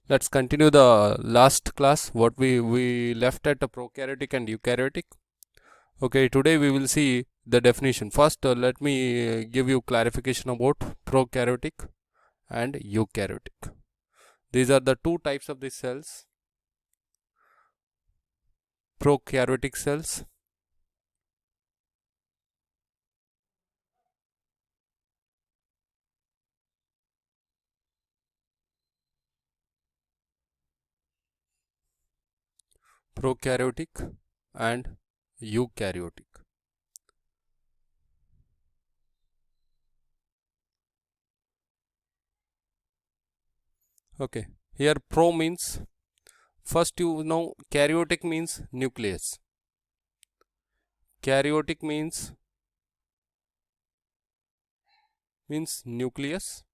Let's continue the last class what we left at prokaryotic and eukaryotic. Okay, today we will see the definition. First, let me give you clarification about prokaryotic and eukaryotic. These are the two types of the cells. Prokaryotic cells prokaryotic and eukaryotic. Okay, here pro means, first you know karyotic means nucleus. Karyotic means nucleus.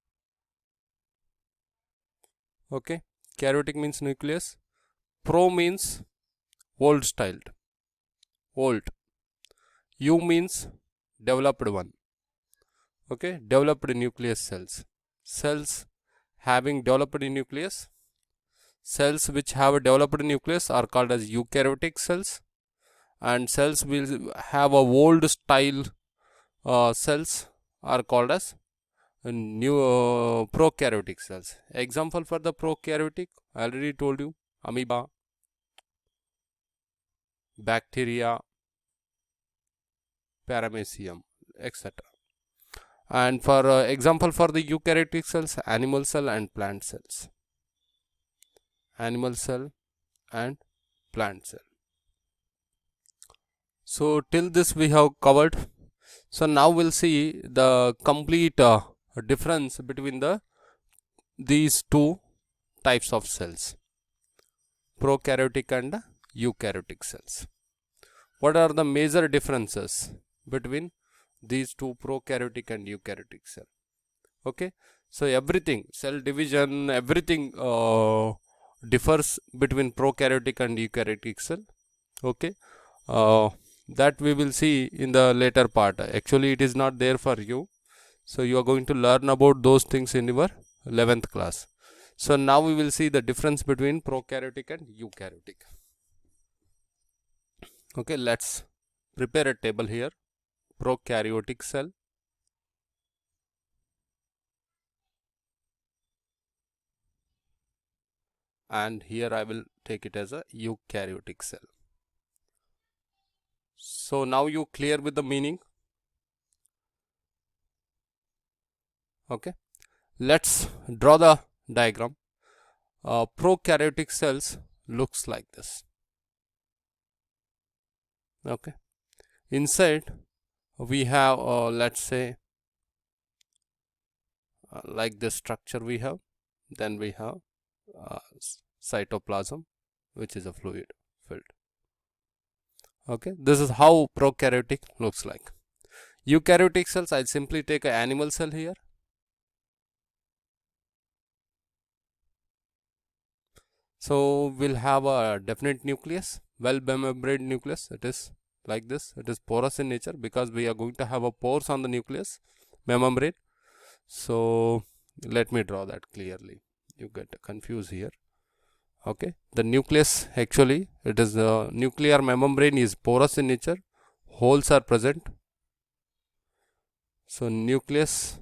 Okay, karyotic means nucleus. Pro means old styled, old. U means developed one. Okay, developed nucleus cells. Cells having developed nucleus. Cells which have a developed nucleus are called as eukaryotic cells, and cells will have a old style cells are called as new prokaryotic cells. Example for the prokaryotic, I already told you, amoeba, bacteria, paramecium, etc. And for example for the eukaryotic cells, animal cell and plant cells. Animal cell and plant cell. So till this we have covered. So now we'll see the complete difference between these two types of cells, prokaryotic and eukaryotic cells. What are the major differences between these two, prokaryotic and eukaryotic cell? Okay, so everything, cell division, everything differs between prokaryotic and eukaryotic cell. Okay, that we will see in the later part. Actually, it is not there for you, so you are going to learn about those things in your 11th class. So now we will see the difference between prokaryotic and eukaryotic. Okay, let's prepare a table here. Prokaryotic cell, and here I will take it as a eukaryotic cell. So now you clear with the meaning? Okay, let's draw the diagram. Prokaryotic cells looks like this. Okay, inside we have let's say like this structure we have, then we have cytoplasm, which is a fluid filled. Okay, this is how prokaryotic looks like. Eukaryotic cells, I'll simply take an animal cell here. So we'll have a definite nucleus, well membrane nucleus. It is like this. It is porous in nature because we are going to have a pores on the nucleus membrane. So let me draw that clearly. You get confused here. Okay, the nucleus, actually it is the nuclear membrane is porous in nature. Holes are present. So nucleus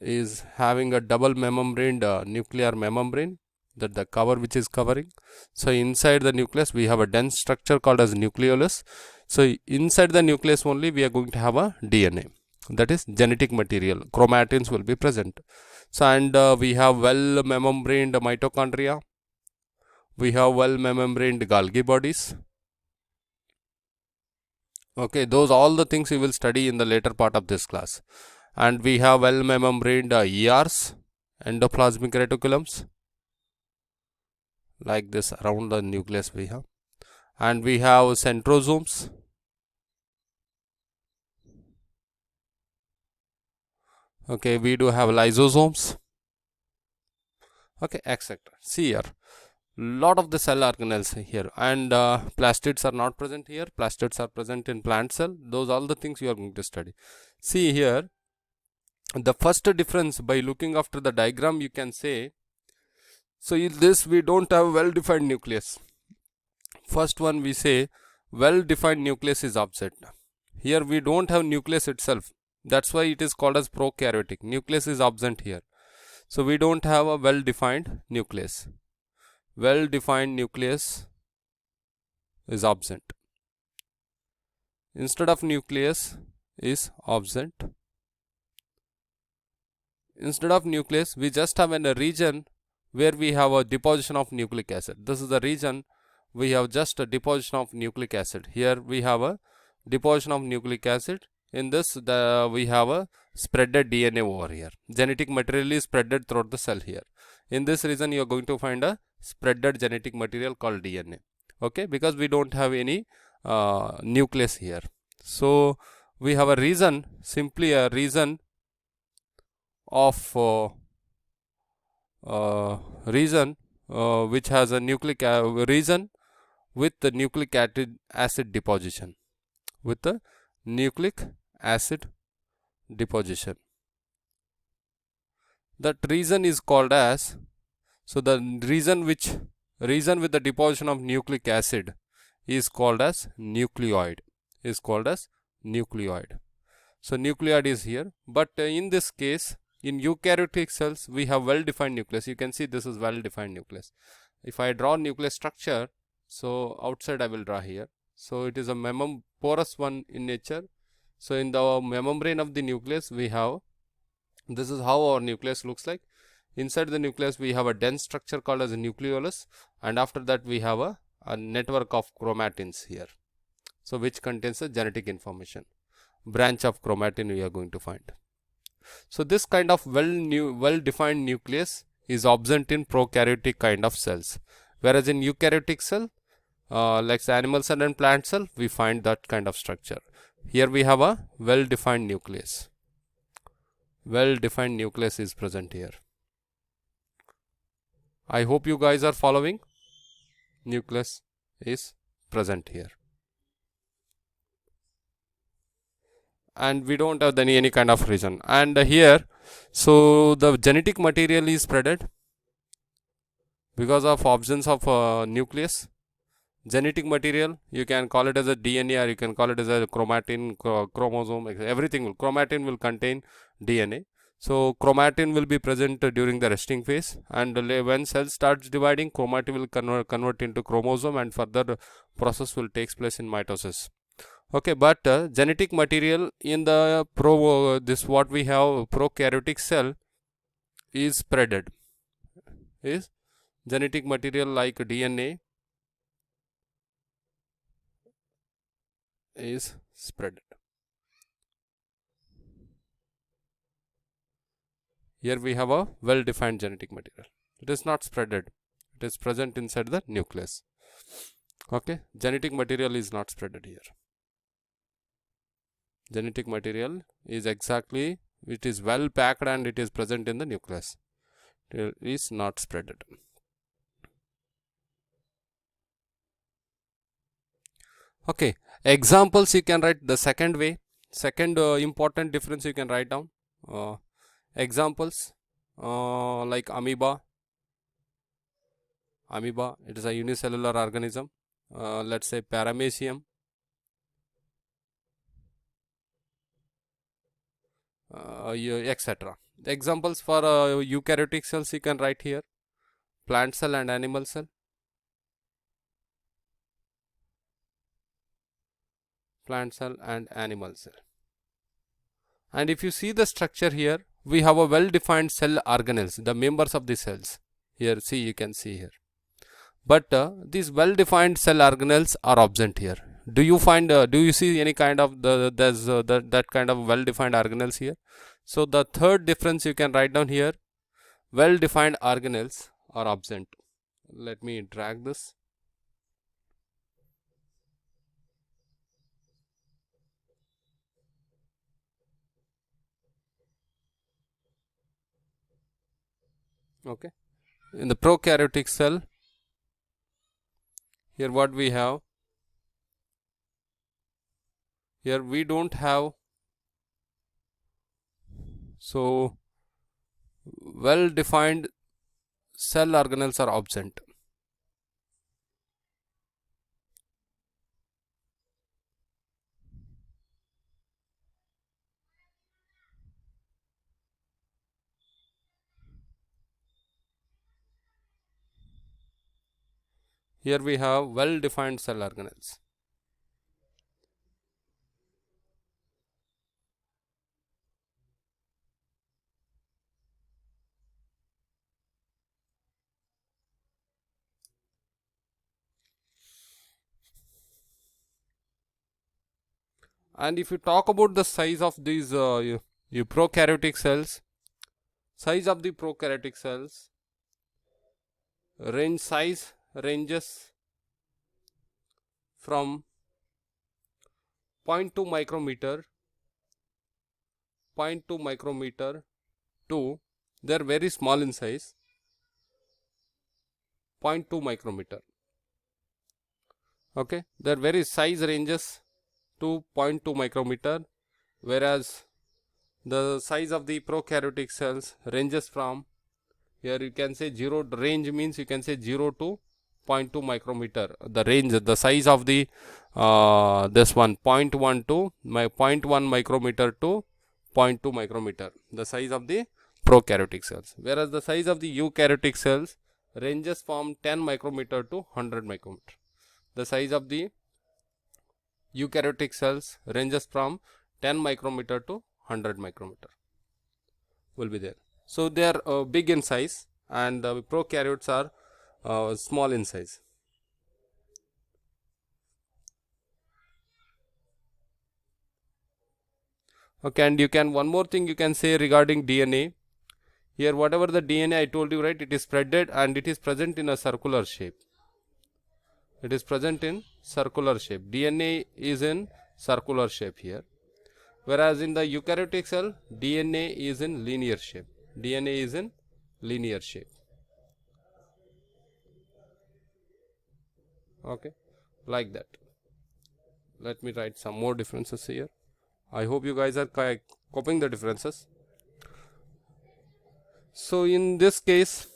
is having a double membraned nuclear membrane, that the cover which is covering. So inside the nucleus we have a dense structure called as nucleolus. So inside the nucleus only we are going to have a DNA, that is genetic material, chromatins will be present. So and we have well membraned mitochondria, we have well membraned Golgi bodies. Okay, those all the things we will study in the later part of this class. And we have well membraned ERs, endoplasmic reticulums, like this around the nucleus we have. And we have centrosomes. Okay, we do have lysosomes. Okay, etc. See here, lot of the cell organelles here, and plastids are not present here. Plastids are present in plant cell. Those all the things you are going to study. See here, the first difference by looking after the diagram, you can say So in this we don't have well defined nucleus. First one we say well defined nucleus is absent. Here we don't have nucleus itself. That's why it is called as prokaryotic. Nucleus is absent here. So we don't have a well defined nucleus. Well defined nucleus is absent. Instead of nucleus is absent. Instead of nucleus, we just have a region where we have a deposition of nucleic acid. This is the region we have just a deposition of nucleic acid. Here we have a deposition of nucleic acid. In this, we have a spreaded DNA over here. Genetic material is spreaded throughout the cell here. In this region, you are going to find a spreaded genetic material called DNA. Okay, because we don't have any nucleus here. So we have a region, simply a region of region which has a nucleic region with the nucleic acid deposition, with the nucleic acid deposition. That region is called as, so the region with the deposition of nucleic acid is called as nucleoid, So nucleoid is here, but in this case, in eukaryotic cells, we have well defined nucleus. You can see this is well defined nucleus. If I draw nucleus structure, so outside I will draw here. So it is a porous one in nature. So in the membrane of the nucleus, we have, this is how our nucleus looks like. Inside the nucleus, we have a dense structure called as a nucleolus, and after that we have a network of chromatins here. So which contains the genetic information. Branch of chromatin we are going to find. So this kind of well defined nucleus is absent in prokaryotic kind of cells, whereas in eukaryotic cell, like animal cell and plant cell, we find that kind of structure. Here we have a well defined nucleus. Well defined nucleus is present here. I hope you guys are following. Nucleus is present here. And we don't have any kind of region. And here, so the genetic material is spreaded because of absence of nucleus. Genetic material, you can call it as a DNA, or you can call it as a chromatin, chromosome, everything. Chromatin will contain DNA. So chromatin will be present during the resting phase, and when cell starts dividing, chromatin will convert into chromosome, and further process will take place in mitosis. Okay, but genetic material in the what we have prokaryotic cell is spreaded. Is genetic material like DNA is spreaded. Here we have a well defined genetic material. It is not spreaded. It is present inside the nucleus. Okay, genetic material is not spreaded here. Genetic material is exactly, it is well packed and it is present in the nucleus. It is not spreaded. Okay, examples you can write the second way. Second important difference you can write down. Examples like amoeba. Amoeba, it is a unicellular organism. Let's say paramecium. Etc. Examples for eukaryotic cells you can write here: plant cell and animal cell. Plant cell and animal cell. And if you see the structure here, we have a well defined cell organelles, the members of the cells. Here, see, you can see here. But these well defined cell organelles are absent here. Do you find, do you see any kind of that kind of well defined organelles here? So the third difference you can write down here: well defined organelles are absent. Let me drag this. Okay, in the prokaryotic cell, here what we have, here we don't have so well defined cell organelles are absent. Here we have well defined cell organelles. And if you talk about the size of these prokaryotic cells, size of the prokaryotic cells size ranges from 0.2 micrometer to they are very small in size, 0.2 micrometer. Okay, their very size ranges to 0.2 micrometer, whereas the size of the prokaryotic cells ranges from, here you can say 0 range means you can say 0 to 0.2 micrometer. The range, the size of the this one 0.1 to 0.1 micrometer to 0.2 micrometer, the size of the prokaryotic cells, whereas the size of the eukaryotic cells ranges from 10 micrometer to 100 micrometer. The size of the eukaryotic cells ranges from 10 micrometer to 100 micrometer will be there. So they are big in size, and the prokaryotes are small in size. Okay, and you can, one more thing you can say regarding DNA. Here whatever the DNA I told you, right, it is spreaded and it is present in a circular shape. It is present in circular shape. DNA is in circular shape here. Whereas in the eukaryotic cell, DNA is in linear shape. DNA is in linear shape. Okay, like that. Let me write some more differences here. I hope you guys are copying the differences. So in this case,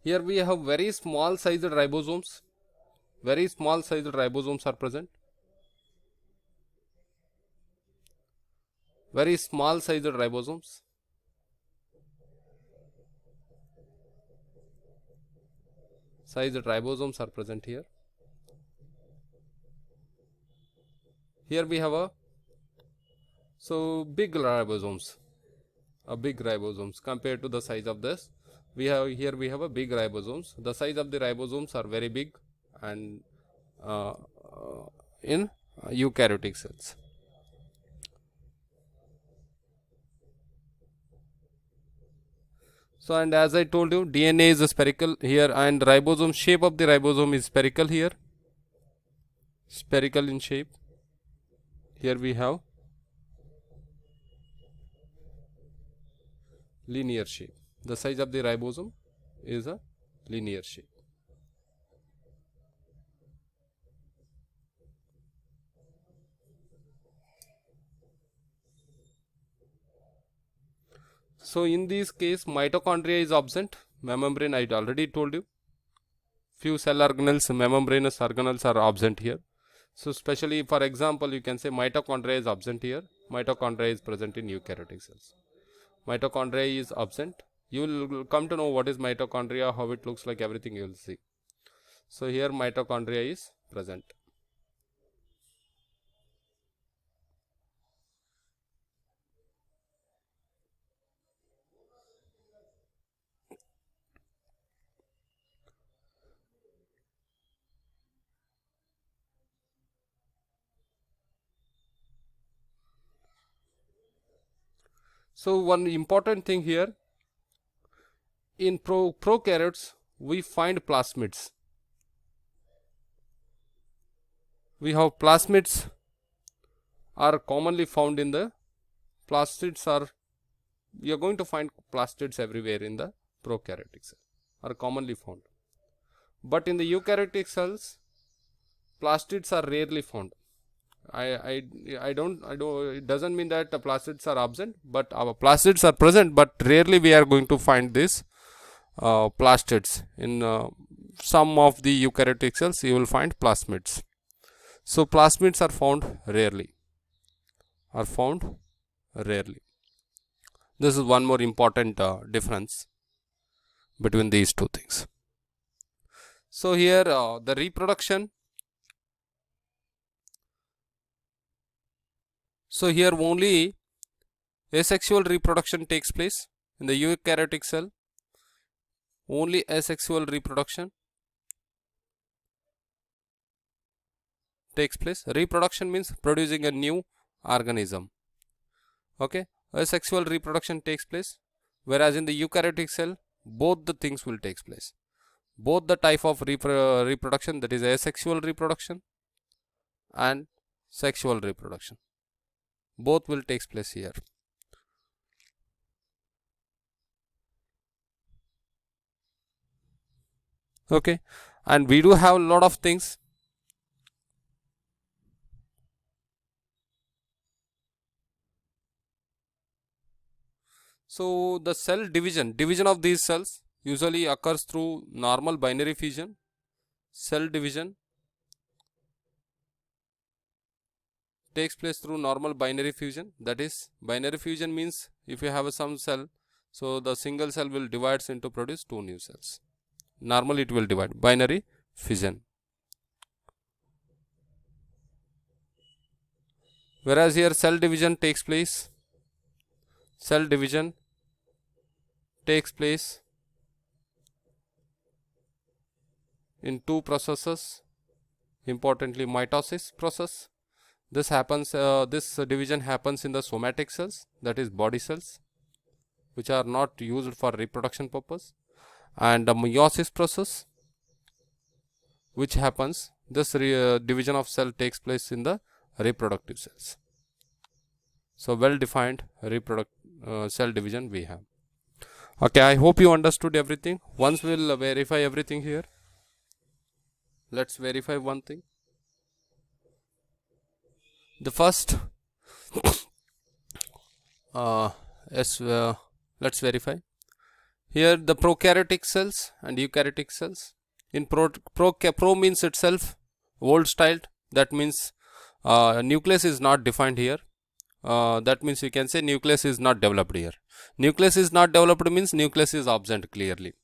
here we have very small sized ribosomes. Very small sized ribosomes are present. Very small sized ribosomes. Sized ribosomes are present here. Here we have a big ribosomes, big ribosomes compared to the size of this. We have here we have a big ribosomes. The size of the ribosomes are very big, and in eukaryotic cells. So, and as I told you, DNA is a spherical here, and ribosome, shape of the ribosome is spherical here, spherical in shape. Here we have linear shape. The size of the ribosome is a linear shape. So in this case, mitochondria is absent. Membrane I already told you. Few cell organelles, membranous organelles are absent here. So especially, for example, you can say mitochondria is absent here. Mitochondria is present in eukaryotic cells. Mitochondria is absent. You will come to know what is mitochondria, how it looks like, everything you will see. So here mitochondria is present. So one important thing here, in prokaryotes we find plasmids. We have plasmids are commonly found in the plastids are, you are going to find plastids everywhere in the prokaryotic cell, are commonly found. But in the eukaryotic cells, plastids are rarely found. I don't, it doesn't mean that the plastids are absent, but our plastids are present, but rarely we are going to find this plastids. In some of the eukaryotic cells you will find plasmids. So plasmids are found rarely. This is one more important difference between these two things. So here the reproduction. So here only asexual reproduction takes place in the eukaryotic cell. Only asexual reproduction takes place. Reproduction means producing a new organism. Okay, asexual reproduction takes place, whereas in the eukaryotic cell both the things will take place. Both the type of reproduction, that is asexual reproduction and sexual reproduction, both will take place here. Okay, and we do have a lot of things. So the cell division of these cells usually occurs through normal binary fission. Cell division takes place through normal binary fission. That is, binary fission means if you have some cell, so the single cell will divide into produce two new cells. Normally it will divide, binary fission. Whereas here cell division takes place in two processes, importantly mitosis process. This division happens in the somatic cells, that is body cells, which are not used for reproduction purpose, and the meiosis process, which happens, this division of cell takes place in the reproductive cells. So well defined cell division we have. Okay, I hope you understood everything. Once we will verify everything here. Let's verify one thing. The first let's verify here the prokaryotic cells and eukaryotic cells. In pro means itself old styled, that means nucleus is not defined here. That means you can say nucleus is not developed here. Nucleus is not developed means nucleus is absent clearly.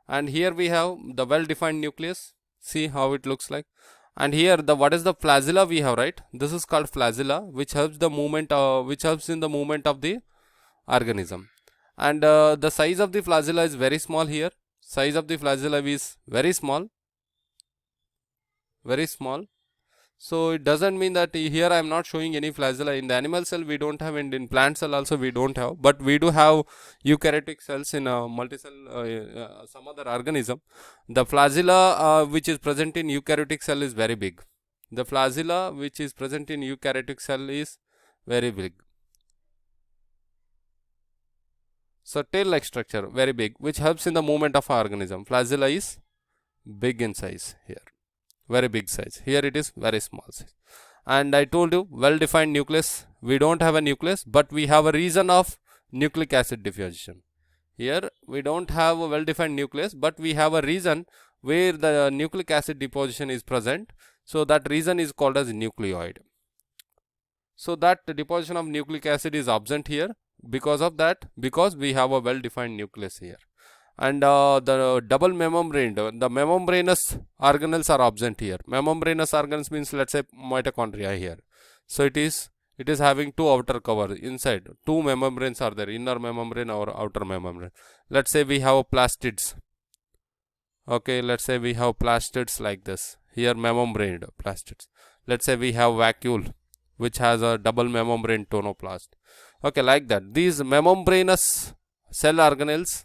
And here we have the well defined nucleus. See how it looks like. And here the what is the flagella we have, right? This is called flagella, which helps the movement which helps in the movement of the organism. And the size of the flagella is very small here. Size of the flagella is very small. So it doesn't mean that here I am not showing any flagella. In the animal cell we don't have, and in plant cell also we don't have, but we do have eukaryotic cells in multicell some other organism. The flagella which is present in eukaryotic cell is very big. The flagella which is present in eukaryotic cell is very big. So tail like structure very big, which helps in the movement of organism. Flagella is big in size here. Very big size. Here it is very small size. And I told you well defined nucleus. We don't have a nucleus, but we have a region of nucleic acid deposition. Here we don't have a well defined nucleus, but we have a region where the nucleic acid deposition is present. So that region is called as nucleoid. So that deposition of nucleic acid is absent here because we have a well defined nucleus here. And the double membrane, the membranous organelles are absent here. Membranous organelles means, let's say, mitochondria here. So it is having two outer cover inside. Two membranes are there, inner membrane or outer membrane. Let's say we have plastids. Okay, let's say we have plastids like this. Here membraned plastids. Let's say we have vacuole, which has a double membrane tonoplast. Okay, like that. These membranous cell organelles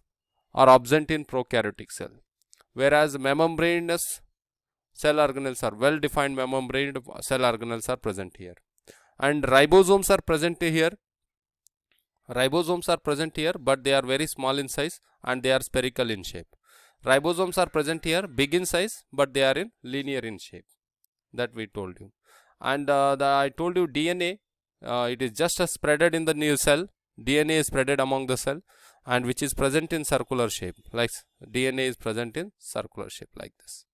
are absent in prokaryotic cell, whereas membranous cell organelles are well defined. Membraned cell organelles are present here, and ribosomes are present here. But they are very small in size and they are spherical in shape. Ribosomes are present here, big in size, but they are in linear in shape. That we told you. And I told you DNA, it is just spreaded in the new cell. DNA is spreaded among the cell, and which is present in circular shape, like DNA is present in circular shape like this.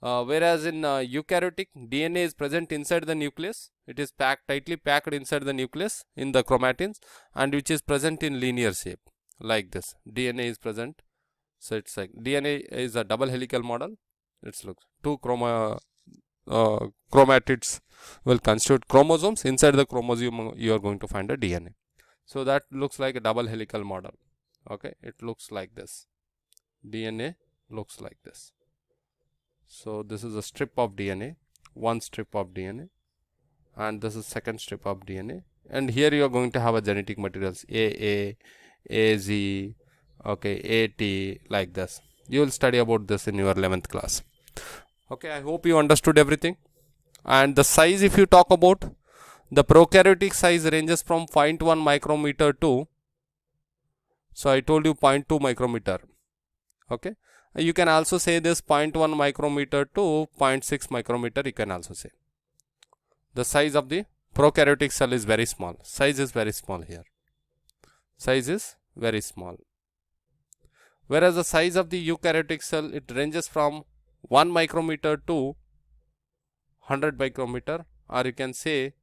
Whereas in eukaryotic, DNA is present inside the nucleus. It is tightly packed inside the nucleus in the chromatins, and which is present in linear shape like this. DNA is present. So it's like DNA is a double helical model. It's look two chromatids will constitute chromosomes. Inside the chromosome you are going to find a DNA. So that looks like a double helical model. Okay, it looks like this. DNA looks like this. So this is a strip of DNA, one strip of DNA, and this is second strip of DNA, and here you are going to have a genetic materials AA, AZ, okay, AT, like this. You will study about this in your 11th class. Okay, I hope you understood everything. And the size, if you talk about, the prokaryotic size ranges from 0.1 micrometer to, so I told you 0.2 micrometer. Okay, you can also say this 0.1 micrometer to 0.6 micrometer, you can also say. The size of the prokaryotic cell is very small. Size is very small here. Size is very small. Whereas the size of the eukaryotic cell, it ranges from 1 micrometer to 100 micrometer, or you can say,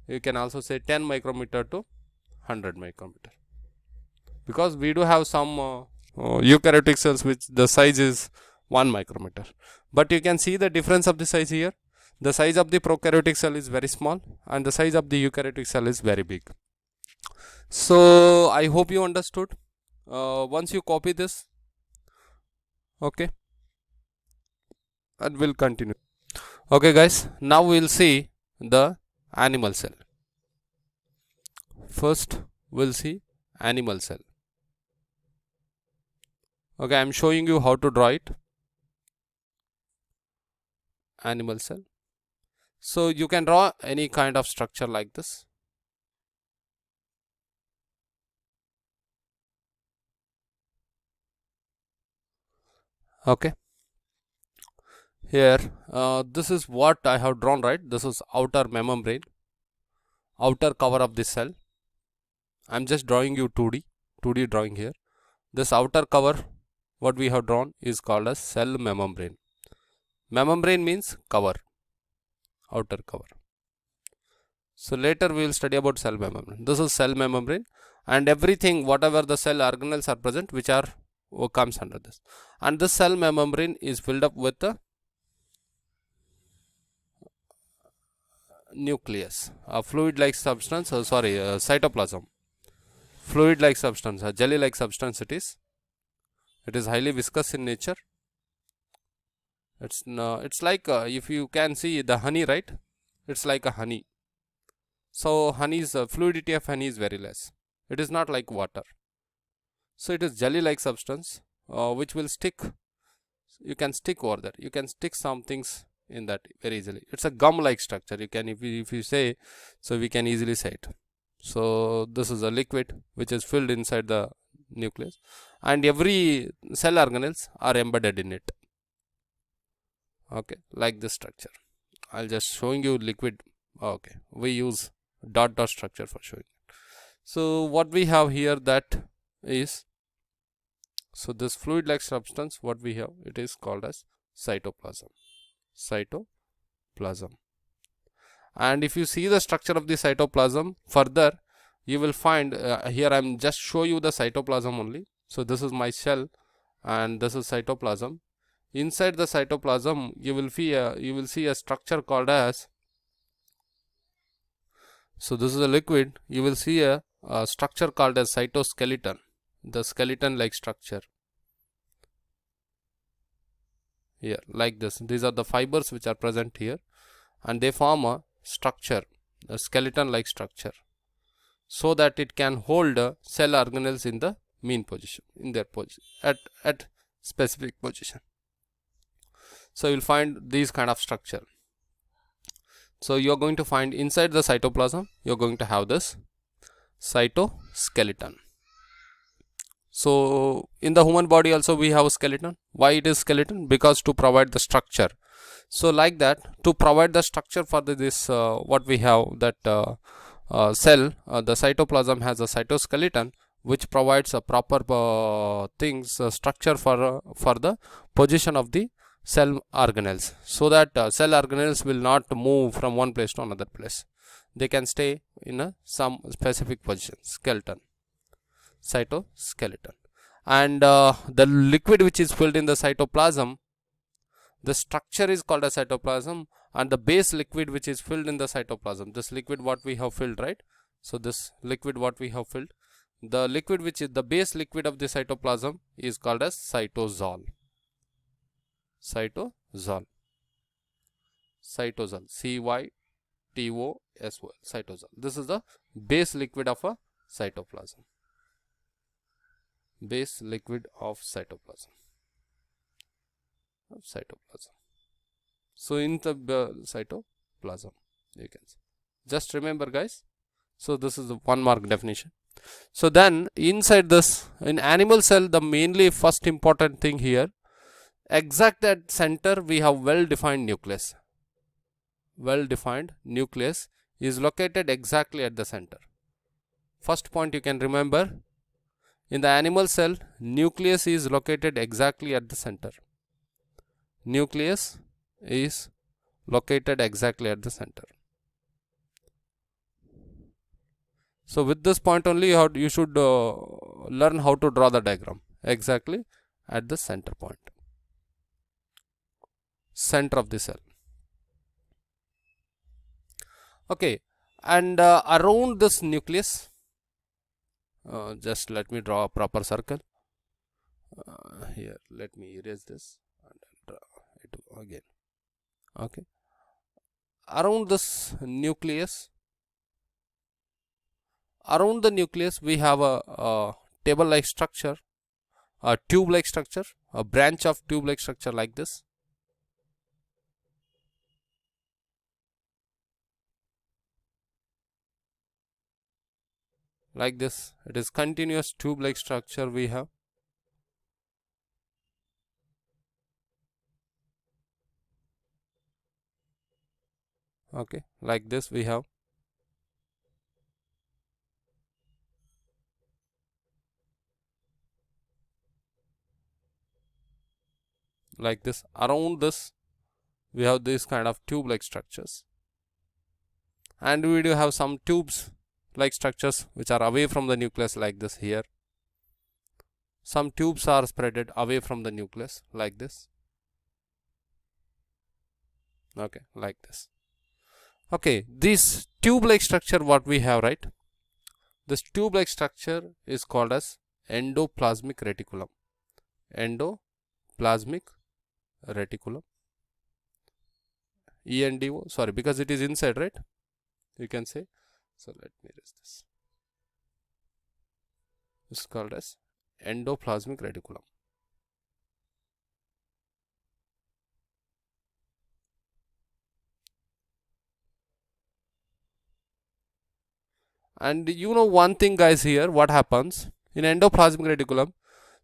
you can also say 10 micrometer to 100 micrometer. Because we do have some eukaryotic cells which the size is 1 micrometer. But you can see the difference of the size here. The size of the prokaryotic cell is very small and the size of the eukaryotic cell is very big. So I hope you understood. Once you copy this, okay, and we'll continue. Okay guys, now we'll see the animal cell. First we'll see animal cell. Okay, I am showing you how to draw it. Animal cell. So you can draw any kind of structure like this. Okay. Here, this is what I have drawn, right? This is outer membrane, outer cover of this cell. I am just drawing you 2D drawing here. This outer cover, what we have drawn, is called as cell membrane. Membrane means cover, outer cover. So later we will study about cell membrane. This is cell membrane, and everything, whatever the cell organelles are present, which are comes under this. And this cell membrane is filled up with the nucleus, a fluid-like substance. Cytoplasm. Fluid-like substance, a jelly-like substance it is. It is highly viscous in nature. It's like if you can see the honey, right? It's like a honey. So honey's fluidity of honey is very less. It is not like water. So it is jelly-like substance which will stick. You can stick over there. You can stick some things in that very easily. It's a gum-like structure. You can, if you say, so we can easily say it. So this is a liquid which is filled inside the nucleus, and every cell organelles are embedded in it. Okay, like this structure. I'll just showing you liquid. Okay, we use dot structure for showing it. So what we have here, that is, so this fluid like substance, what we have, it is called as cytoplasm. Cytoplasm. And if you see the structure of the cytoplasm further, you will find here I am just show you the cytoplasm only. So this is my cell and this is cytoplasm. Inside the cytoplasm you will see a structure called as, so this is a liquid, you will see a structure called as cytoskeleton, the skeleton like structure here, like this. These are the fibers which are present here, and they form a structure, a skeleton like structure, so that it can hold cell organelles in the mean position, in their position, at specific position. So you will find these kind of structure. So you are going to find inside the cytoplasm, you are going to have this cytoskeleton. So in the human body also we have a skeleton. Why it is skeleton? Because to provide the structure. So like that, to provide the structure for this what we have, that cell, the cytoplasm has a cytoskeleton which provides a proper structure for the position of the cell organelles, so that cell organelles will not move from one place to another place. They can stay in some specific position. Skeleton, cytoskeleton. And the liquid which is filled in the cytoplasm, the structure is called a cytoplasm, and the base liquid which is filled in the cytoplasm, this liquid what we have filled, right? So this liquid what we have filled, the liquid which is the base liquid of the cytoplasm is called as cytosol. Cytosol, CYTOSOL, cytosol. This is the base liquid of a cytoplasm. Base liquid of cytoplasm. So in the cytoplasm, you can see. Just remember, guys. So this is the 1 mark definition. So then inside this, in animal cell, the mainly first important thing here, exact at center we have well defined nucleus. Well defined nucleus is located exactly at the center. First point you can remember, in the animal cell, nucleus is located exactly at the center. Nucleus is located exactly at the center. So with this point only you should learn how to draw the diagram exactly at the center point, center of the cell. Okay, and around this nucleus, just let me draw a proper circle. Here, let me erase this and draw it again. Okay, around this nucleus, around the nucleus we have a table like structure, a tube like structure, a branch of tube like structure like this. Like this, it is continuous tube like structure we have. Okay, like this we have. Like this, around this we have this kind of tube like structures, and we do have some tubes like structures which are away from the nucleus like this. Here some tubes are spreaded away from the nucleus like this. Okay, like this. Okay, this tube like structure what we have, right? This tube like structure is called as endoplasmic reticulum. Endoplasmic reticulum, ENDO, sorry, because it is inside, right? You can say. So let me erase this. This is called as endoplasmic reticulum. And you know one thing, guys, here what happens in endoplasmic reticulum.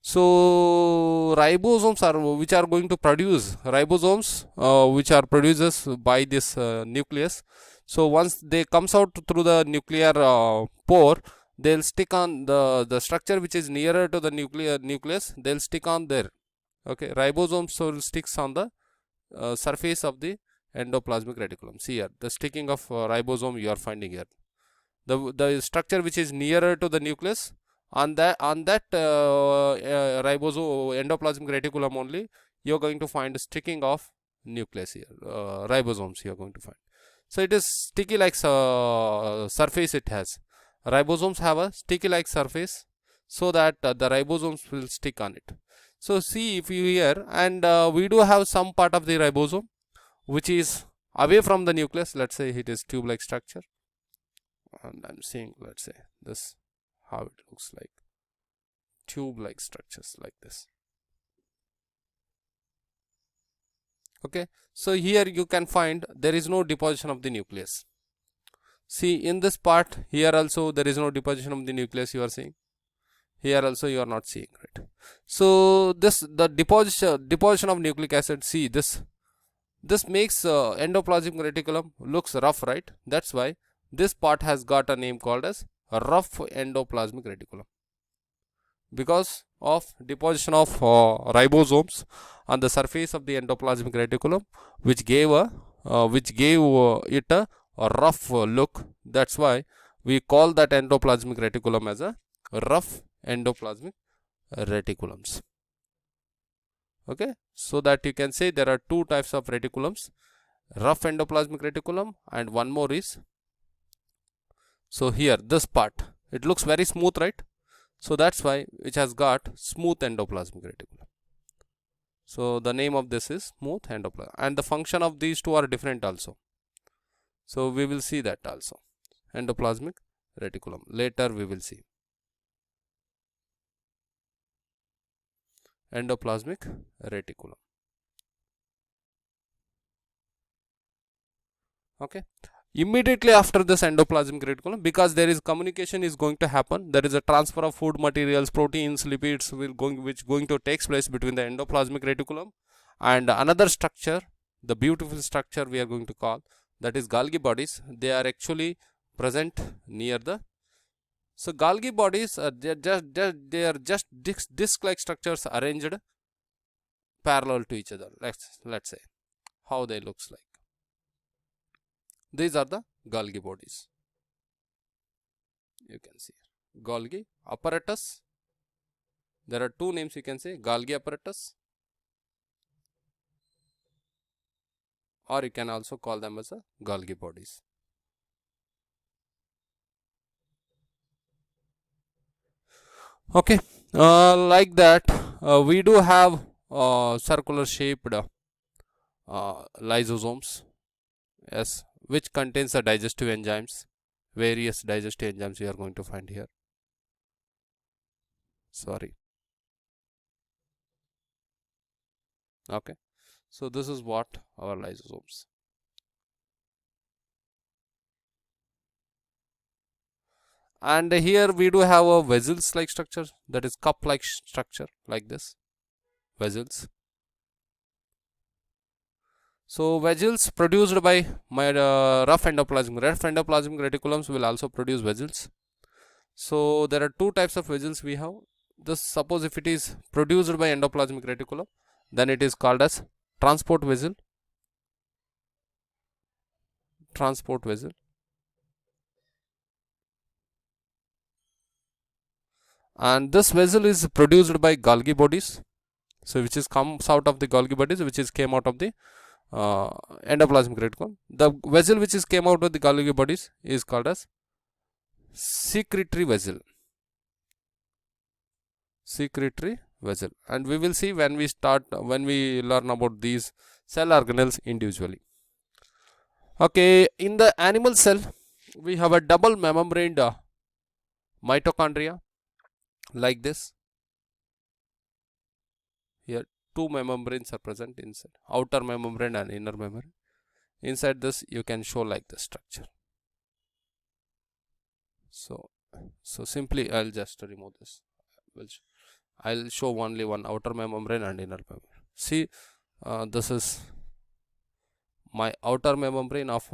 So ribosomes are which are going to produce ribosomes which are produced by this nucleus. So once they comes out through the nuclear pore, they'll stick on the structure which is nearer to the nucleus. They'll stick on there. Okay, ribosomes will sticks on the surface of the endoplasmic reticulum. See here, the sticking of ribosome you are finding here. The structure which is nearer to the nucleus, on that ribosome endoplasmic reticulum only you are going to find sticking of nucleus here, ribosomes you are going to find. So it is sticky like surface it has. Ribosomes have a sticky like surface, so that the ribosomes will stick on it. So see, if you here, and we do have some part of the ribosome which is away from the nucleus. Let's say it is tube like structure, and I'm seeing, let's say this, how it looks like, tube like structures like this. Okay, so here you can find there is no deposition of the nucleus. See, in this part here also there is no deposition of the nucleus you are seeing. Here also you are not seeing, right? So this, the deposition of nucleic acid, see this, This makes endoplasmic reticulum looks rough, right? That's why this part has got a name called as rough endoplasmic reticulum, because of deposition of ribosomes on the surface of the endoplasmic reticulum, which gave it a rough look. That's why we call that endoplasmic reticulum as a rough endoplasmic reticulums. Okay, so that you can say there are two types of reticulums, rough endoplasmic reticulum, and one more is, so here this part, it looks very smooth, right? So that's why which has got smooth endoplasmic reticulum. So the name of this is smooth endoplasmic, and the function of these two are different also. So we will see that also, endoplasmic reticulum. Later we will see endoplasmic reticulum. Okay. Immediately after this endoplasmic reticulum, because there is communication is going to happen, there is a transfer of food materials, proteins, lipids which going to takes place between the endoplasmic reticulum and another structure, the beautiful structure we are going to call, that is Golgi bodies. They are actually present near the, so Golgi bodies, they are just disc-like structures arranged parallel to each other. Let's say how they looks like. These are the Golgi bodies. You can see Golgi apparatus. There are two names you can say, Golgi apparatus, or you can also call them as a Golgi bodies. Okay, like that, we do have circular shaped lysosomes, yes, which contains the digestive enzymes. Various digestive enzymes we are going to find here. Sorry. Okay, so this is what our lysosomes. And here we do have a vessels like structure, that is cup like structure, like this vessels. So vessels produced by my rough endoplasmic reticulums will also produce vessels. So there are two types of vessels we have. This, suppose if it is produced by endoplasmic reticulum, then it is called as transport vessel. Transport vessel. And this vessel is produced by Golgi bodies. So which is comes out of the Golgi bodies, which is came out of the endoplasmic reticulum. The vessel which is came out of the Golgi bodies is called as secretory vessel. Secretory vessel, and we will see when we learn about these cell organelles individually. Okay, in the animal cell we have a double membraned mitochondria like this. Here two membranes are present inside, outer membrane and inner membrane. Inside this you can show like the structure. So simply I'll just remove this. I'll show only one outer membrane and inner membrane. See, this is my outer membrane of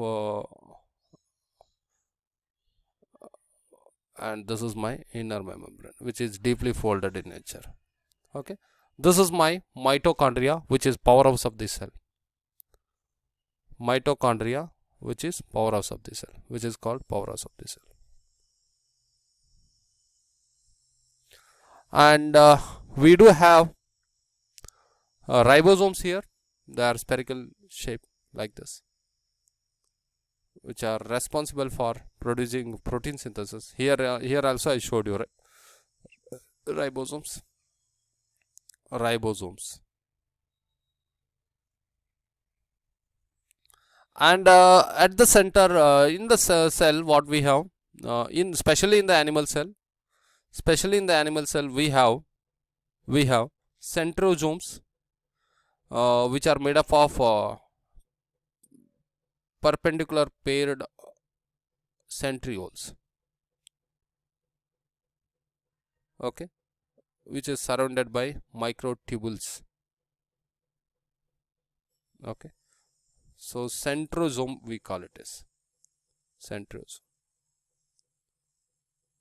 and this is my inner membrane, which is deeply folded in nature. Okay, this is my mitochondria, which is powerhouse of the cell. Mitochondria, which is powerhouse of the cell, which is called powerhouse of the cell. And we do have ribosomes here. They are spherical shape like this, which are responsible for producing protein synthesis. Here also I showed you ribosomes. And at the center in the cell, what we have especially in the animal cell, we have centrosomes, which are made up of perpendicular paired centrioles. Okay, which is surrounded by microtubules. Okay, So centrosome we call it as centriosome.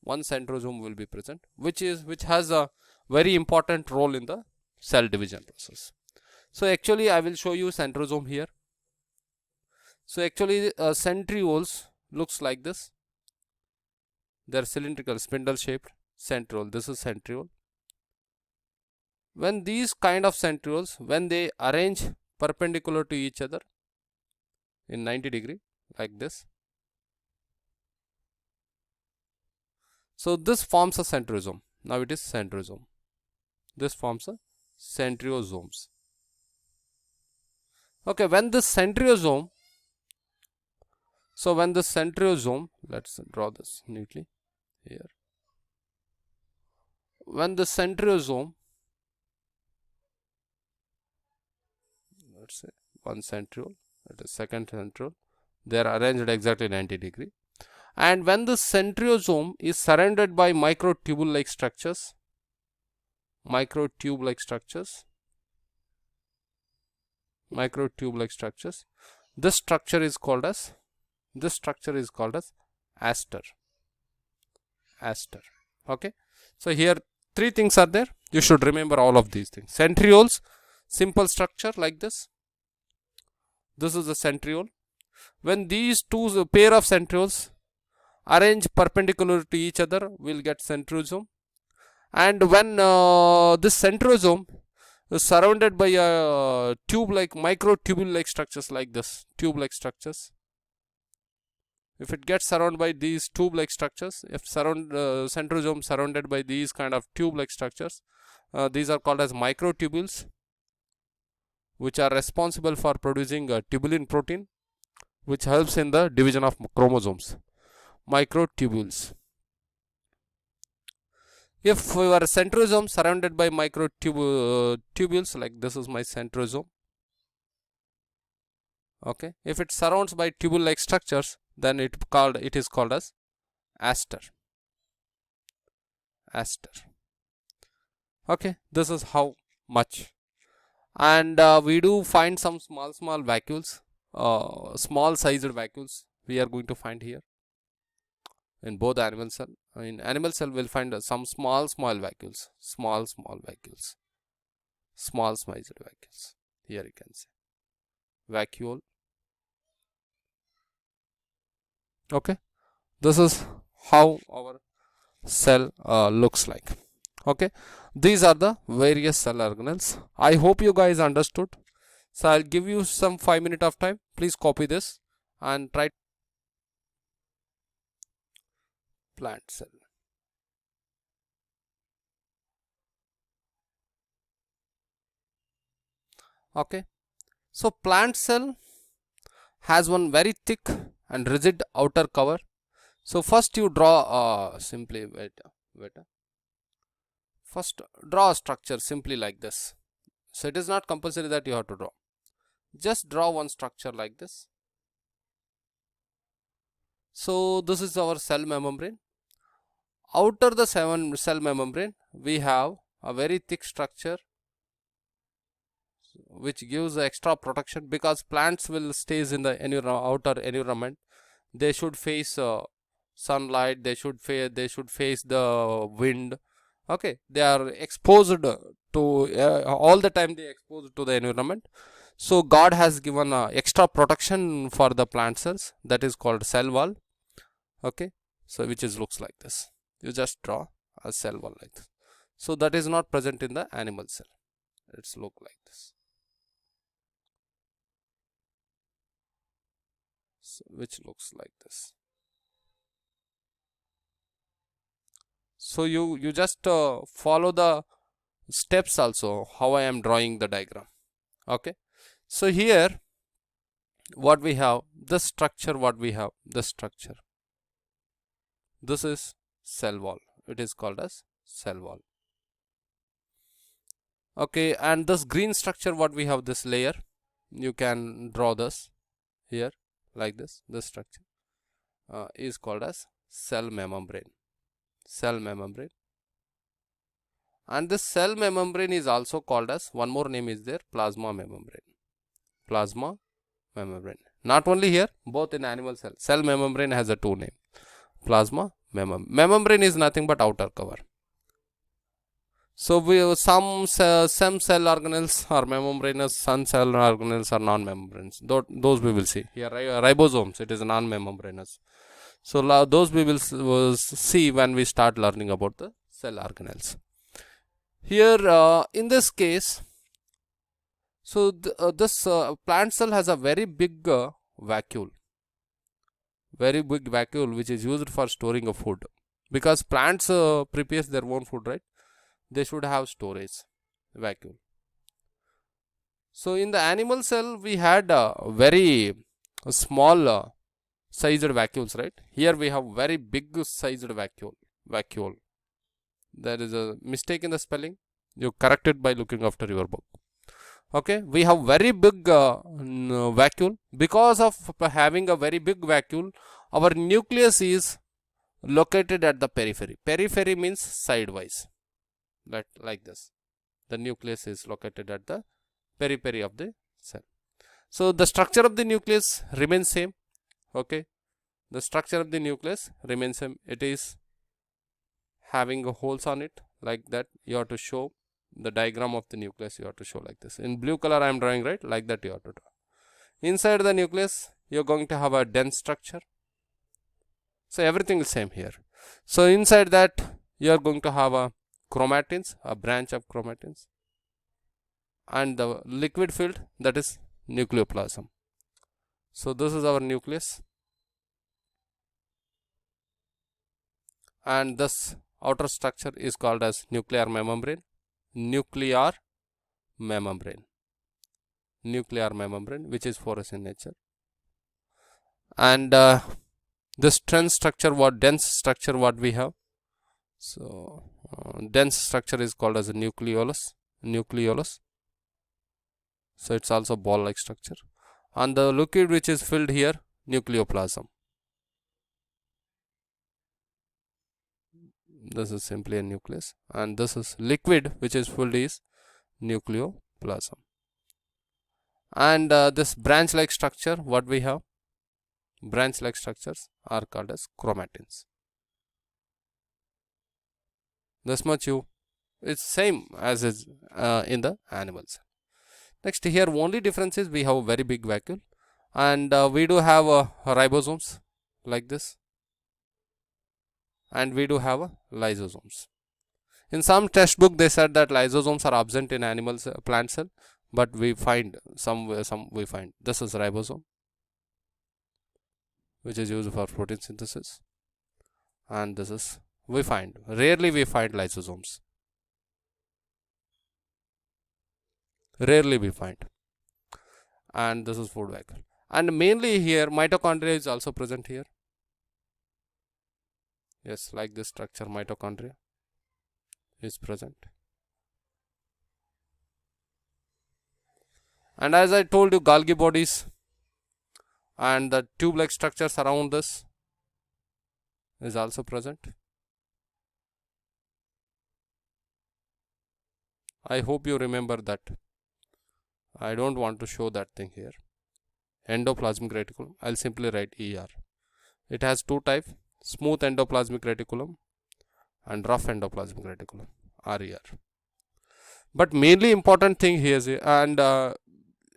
One centrosome will be present, which has a very important role in the cell division process. So actually I will show you centrosome here. So actually centrioles looks like this. They are cylindrical, spindle shaped centriole. This is centriole. When these kind of centrioles, when they arrange perpendicular to each other in 90 degree like this, so this forms a centrosome. Now it is centrosome. This forms a centriosomes. Okay, when this centriosome, so when the centriosome, let's draw this neatly here. When the centriosome, let's say one centriole, that is second centriole, they are arranged exactly 90 degree. And when the centriosome is surrounded by microtubule like structures, this structure is called as aster. Okay, so here three things are there. You should remember all of these things. Centrioles, simple structure like this. This is the centriole. When these two pair of centrioles arrange perpendicular to each other, we'll get centrosome. And when this centrosome is surrounded by a tube like microtubule like structures like this, tube like structures. If it gets surrounded by these tube like structures, if centrosome surrounded by these kind of tube like structures, these are called as microtubules, which are responsible for producing a tubulin protein, which helps in the division of chromosomes. Microtubules. If your centrosome surrounded by microtubules, like this is my centrosome. Okay, if it surrounds by tubule like structures, then it is called as aster. Okay, this is how much. And we do find some small vacuoles, small sized vacuoles we are going to find here in both animal cell. In animal cell we'll find some small vacuoles, small sized vacuoles. Here you can see vacuole. Okay, this is how our cell looks like. Okay, these are the various cell organelles. I hope you guys understood. So I'll give you some 5 minutes of time. Please copy this and try. Plant cell. Okay, so plant cell has one very thick and rigid outer cover. So first you draw simply first draw a structure simply like this. So it is not compulsory that you have to draw. Just draw one structure like this. So this is our cell membrane. Outer the cell membrane we have a very thick structure which gives extra protection, because plants will stays in the outer environment. They should face sunlight, they should face the wind. Okay, they are exposed to all the time, they exposed to the environment. So God has given extra protection for the plant cells, that is called cell wall. Okay, so which looks like this. You just draw a cell wall like this. So that is not present in the animal cell. It's look like this. So, which looks like this. So you just follow the steps also, how I am drawing the diagram. Okay, so here what we have, the structure, this is cell wall. It is called as cell wall. Okay, and this green structure, what we have, this layer, you can draw this here like this. This structure is called as cell membrane. And this cell membrane is also called as, one more name is there, plasma membrane. membrane. Not only here, both in animal cell. Cell membrane has a two name. Plasma membrane is nothing but outer cover. So some cell organelles are membranous, some cell organelles are non-membranous. Those we will see. Here ribosomes, it is non-membranous. So those we will see when we start learning about the cell organelles. Here in this case, so this plant cell has a very big vacuole. Very big vacuole which is used for storing of food. Because plants prepare their own food, right? They should have storage vacuole. So in the animal cell we had very small sized vacuoles, right? Here we have very big sized vacuole. There is a mistake in the spelling. You correct it by looking after your book. Okay, we have very big vacuole. Because of having a very big vacuole, our nucleus is located at the periphery. Periphery means sidewise. Like this, the nucleus is located at the periphery of the cell. So the structure of the nucleus remains same. Okay, the structure of the nucleus remains same. It is having holes on it, like that. You have to show the diagram of the nucleus. You have to show like this. In blue color I am drawing, right? Like that you have to draw. Inside the nucleus you are going to have a dense structure. So everything is same here. So inside that you are going to have a chromatins, a branch of chromatins, and the liquid filled, that is nucleoplasm. So this is our nucleus, and this outer structure is called as nuclear membrane. Nuclear membrane, which is porous in nature. And this dense structure what we have. So dense structure is called as a nucleolus. So it's also ball like structure. And the liquid which is filled here, nucleoplasm. This is simply a nucleus, and this is liquid which is filled is nucleoplasm. And this branch like structure what we have, branch like structures are called as chromatins. This much it's same as is in the animals. Next, here only difference is we have a very big vacuole, and we do have ribosomes like this, and we do have lysosomes. In some textbook they said that lysosomes are absent in animals plant cell, but we find some we find this is ribosome, which is used for protein synthesis, and this is rarely we find lysosomes. Rarely we find. And this is food vacuole. And mainly here mitochondria is also present here. Yes, like this structure, mitochondria is present. And as I told you, Golgi bodies and the tube-like structures around this is also present. I hope you remember that. I don't want to show that thing here. Endoplasmic reticulum, I'll simply write ER. It has two types, smooth endoplasmic reticulum and rough endoplasmic reticulum, RER. But mainly important thing here is, and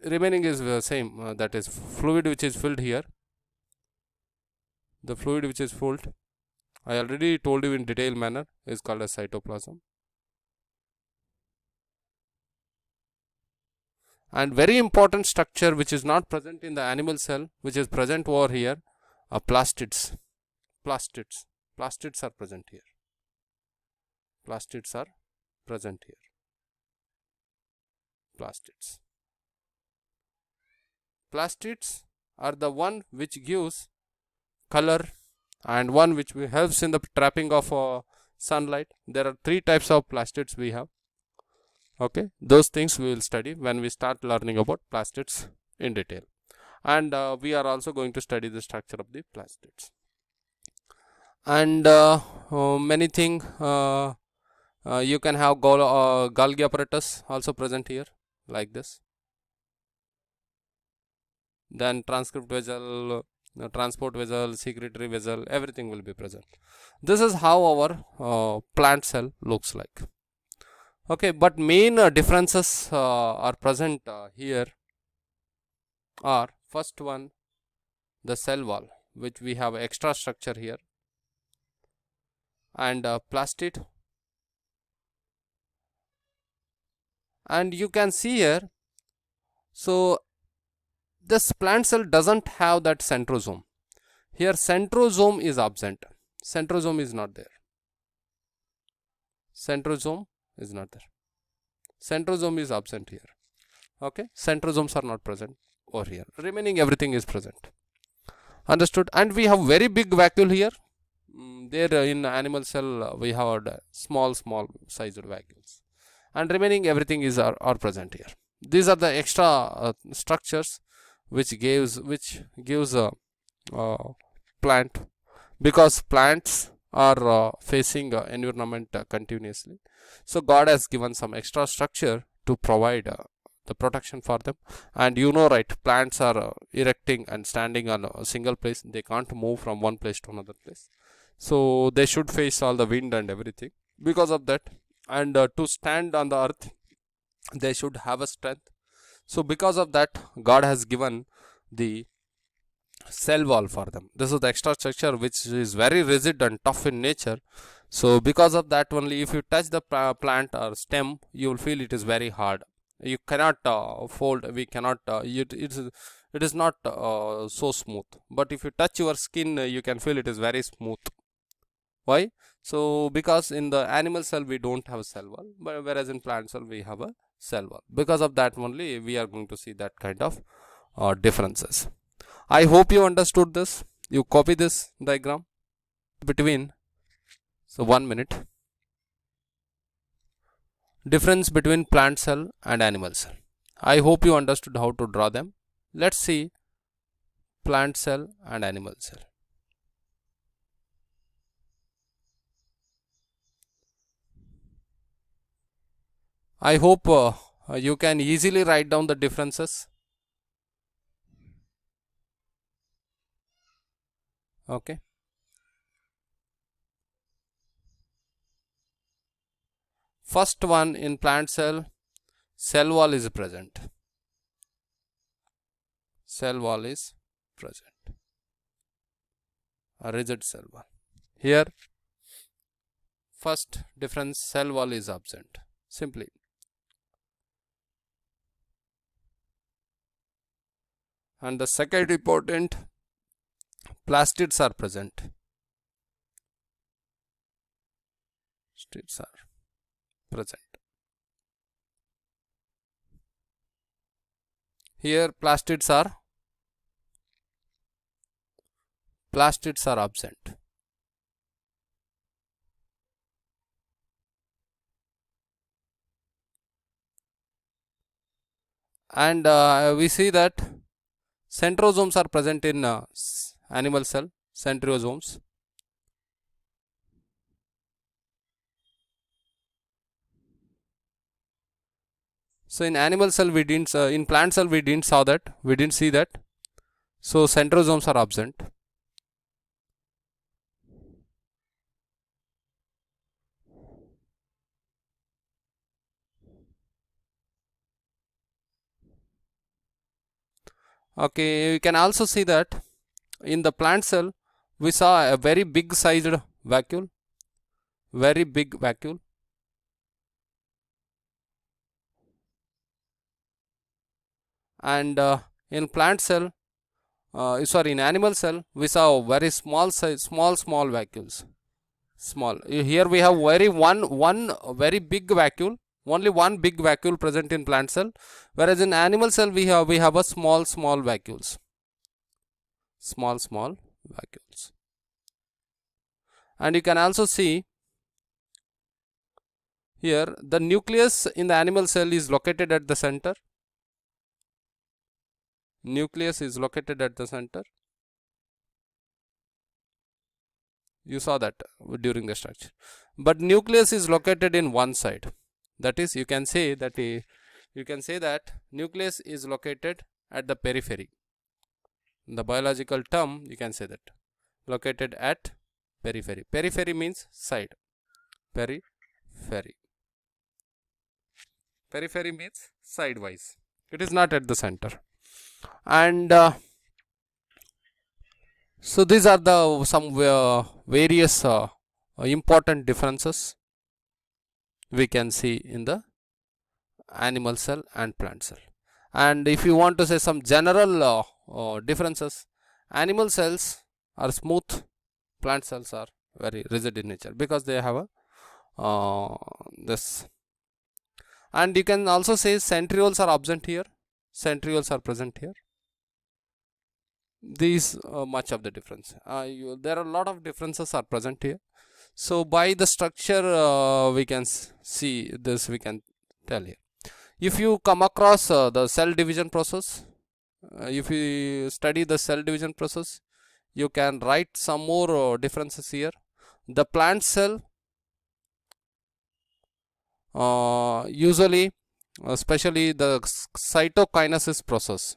remaining is the same, that is fluid which is filled here. The fluid which is filled, I already told you in detailed manner, is called as cytoplasm. And very important structure which is not present in the animal cell, which is present over here, are plastids. Plastids are present here. Plastids are present here. Plastids are the one which gives color and one which helps in the trapping of sunlight. There are three types of plastids we have. Okay, those things we will study when we start learning about plastids in detail. And we are also going to study the structure of the plastids. And many things, you can have Golgi apparatus also present here, like this. then transcript vessel, transport vessel, secretory vessel, everything will be present. This is how our plant cell looks like. Okay, but main differences are present here are, first one, the cell wall, which we have extra structure here, and plastid. And you can see here, so this plant cell doesn't have that centrosome. Here centrosome is absent. Centrosome is not there. Centrosome is not there. Centrosome is absent here. Okay, centrosomes are not present over here. Remaining everything is present. Understood? And we have very big vacuole here. There in animal cell we have small sized vacuoles, and remaining everything is are present here. These are the extra structures which gives a plant, because plants are facing environment continuously. So God has given some extra structure to provide the protection for them. And you know, right, plants are erecting and standing on a single place. They can't move from one place to another place, so they should face all the wind and everything. Because of that, and to stand on the earth, they should have a strength. So because of that, God has given the cell wall for them. This is the extra structure which is very rigid and tough in nature. So because of that only, if you touch the plant or stem, you will feel it is very hard. You cannot fold. We cannot. It is not so smooth. But if you touch your skin, you can feel it is very smooth. Why? So because in the animal cell we don't have a cell wall, but whereas in plant cell we have a cell wall. Because of that only, we are going to see that kind of differences. I hope you understood this. You copy this diagram between. So 1 minute. Difference between plant cell and animal cell. I hope you understood how to draw them. Let's see plant cell and animal cell. I hope you can easily write down the differences. Okay. First one, in plant cell wall is present. Cell wall is present. A rigid cell wall. Here, first difference, cell wall is absent. Simply. And the second important, plastids are present. Plastids are present. Here plastids are absent. And we see that centrosomes are present in animal cell, centriosomes. So in animal cell we didn't, in plant cell we didn't see that. So centrosomes are absent. Okay, you can also see that in the plant cell we saw a very big sized vacuole, very big vacuole. And in plant cell, in animal cell we saw very small size, small vacuoles. Small. Here we have one very big vacuole. Only one big vacuole present in plant cell, whereas in animal cell we have a small vacuoles. Small vacuoles. And you can also see here the nucleus in the animal cell is located at the center. Nucleus is located at the center. You saw that during the structure. But nucleus is located in one side. That is, you can say that nucleus is located at the periphery. the biological term, you can say that located at periphery. Periphery means side. Periphery. Periphery means sidewise. It is not at the center. And so these are the some various important differences we can see in the animal cell and plant cell. And if you want to say some general differences, animal cells are smooth, plant cells are very rigid in nature because they have a this. And you can also say centrioles are absent here, centrioles are present here. These much of the difference. There are a lot of differences are present here. So by the structure we can see this, we can tell here. If you come across the cell division process, if you study the cell division process, you can write some more differences here. The plant cell usually, especially the cytokinesis process,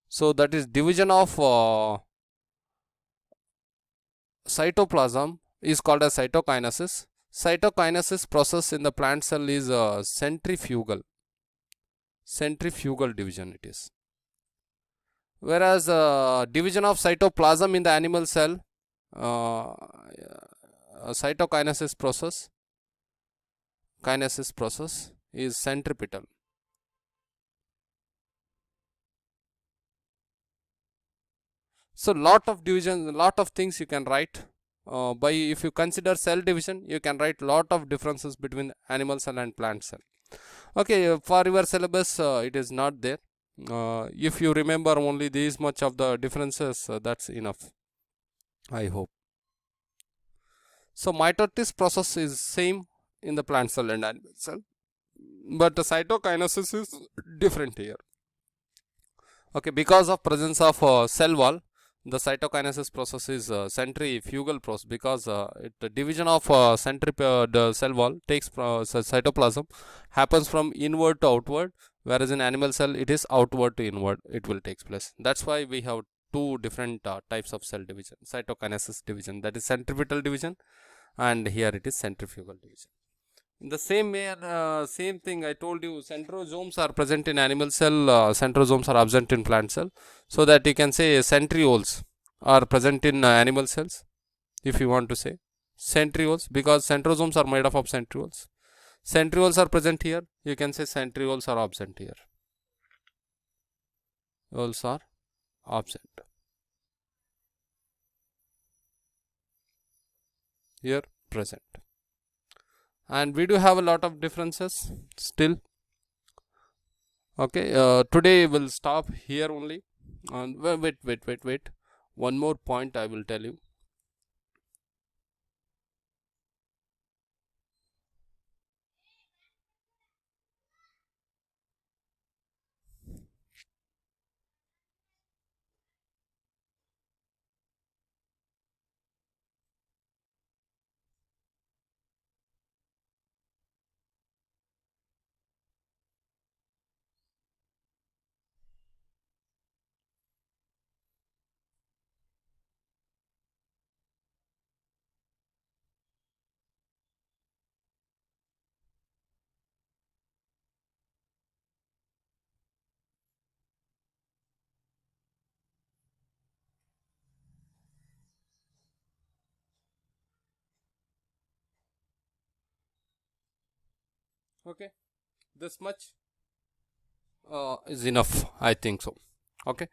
so that is division of cytoplasm is called as cytokinesis. Cytokinesis process in the plant cell is centrifugal division it is. Whereas division of cytoplasm in the animal cell, cytokinesis process is centripetal. So lot of division, lot of things you can write by, if you consider cell division, you can write lot of differences between animal cell and plant cell. Okay, for your syllabus it is not there. If you remember only these much of the differences, that's enough, I hope. So mitosis process is same in the plant cell and animal cell, but the cytokinesis is different here. Okay, because of presence of cell wall, the cytokinesis process is centrifugal process, because the division of the cell wall takes cytoplasm happens from inward to outward, whereas in animal cell it is outward to inward, it will take place. That's why we have two different types of cell division: cytokinesis division, that is centripetal division, and here it is centrifugal division. In the same way, same thing I told you, centrosomes are present in animal cell, centrosomes are absent in plant cell. So that you can say centrioles are present in animal cells, if you want to say centrioles, because centrosomes are made up of centrioles. Centrioles are present here, you can say centrioles are absent here. Centrioles are absent here, present. And we do have a lot of differences still. Okay, today we'll stop here only. Wait, one more point I will tell you. Okay, this much is enough, I think so. Okay,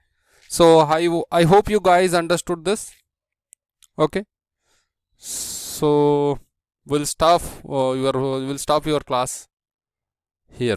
so I hope you guys understood this. Okay, so we'll stop your class here.